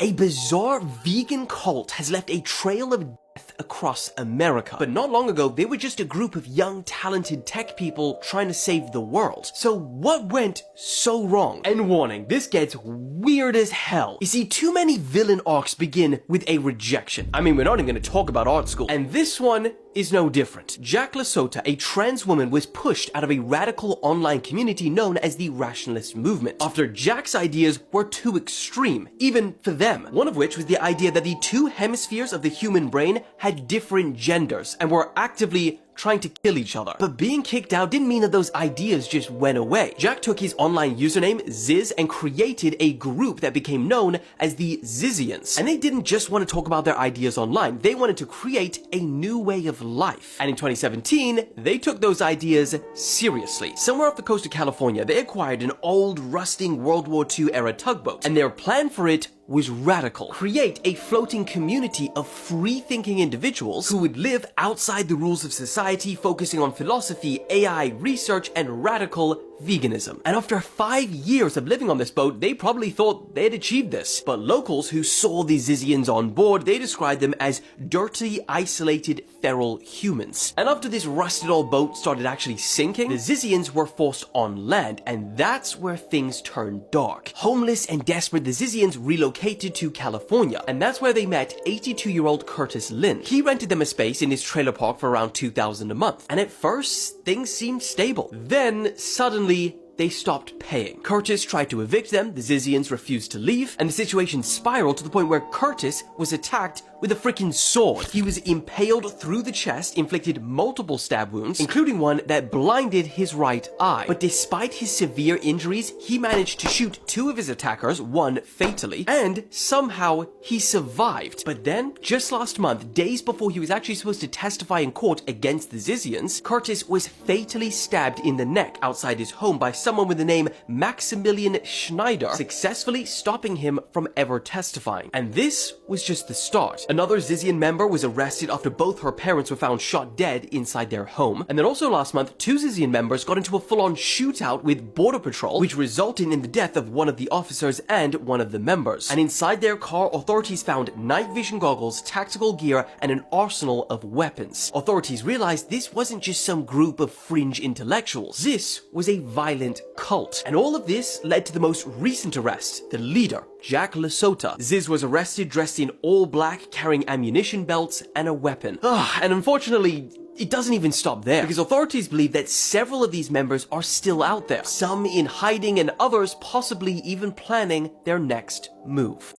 A bizarre vegan cult has left a trail of death across America. But not long ago, they were just a group of young, talented tech people trying to save the world. So what went so wrong? And warning, this gets weird as hell. You see, too many villain arcs begin with a rejection. I mean, we're not even going to talk about art school. And this one is no different. Jack LaSota, a trans woman, was pushed out of a radical online community known as the Rationalist Movement after Jack's ideas were too extreme, even for them. One of which was the idea that the two hemispheres of the human brain had different genders and were actively trying to kill each other. But being kicked out didn't mean that those ideas just went away. Jack took his online username Ziz and created a group that became known as the Zizians. And they didn't just want to talk about their ideas online, they wanted to create a new way of life. And in 2017, they took those ideas seriously. Somewhere off the coast of California, they acquired an old, rusting World War II era tugboat, and their plan for it was radical. Create a floating community of free-thinking individuals who would live outside the rules of society, focusing on philosophy, AI, research, and radical veganism. And after 5 years of living on this boat, they probably thought they had achieved this. But locals who saw the Zizians on board, they described them as dirty, isolated, feral humans. And after this rusted old boat started actually sinking, the Zizians were forced on land, and that's where things turned dark. Homeless and desperate, the Zizians relocated to California, and that's where they met 82-year-old Curtis Lynn. He rented them a space in his trailer park for around $2,000 a month, and at first, things seemed stable. Then, suddenly, they stopped paying. Curtis tried to evict them, the Zizians refused to leave, and the situation spiraled to the point where Curtis was attacked with a freaking sword. He was impaled through the chest, inflicted multiple stab wounds, including one that blinded his right eye. But despite his severe injuries, he managed to shoot 2 of his attackers, one fatally, and somehow he survived. But then, just last month, days before he was actually supposed to testify in court against the Zizians, Curtis was fatally stabbed in the neck outside his home by someone with the name Maximilian Schneider, successfully stopping him from ever testifying. And this was just the start. Another Zizian member was arrested after both her parents were found shot dead inside their home. And then also last month, 2 Zizian members got into a full-on shootout with Border Patrol, which resulted in the death of one of the officers and one of the members. And inside their car, authorities found night vision goggles, tactical gear, and an arsenal of weapons. Authorities realized this wasn't just some group of fringe intellectuals. This was a violent cult. And all of this led to the most recent arrest, the leader, Jack LaSota. Ziz was arrested dressed in all black, carrying ammunition belts and a weapon. And unfortunately, it doesn't even stop there, because authorities believe that several of these members are still out there, some in hiding and others possibly even planning their next move.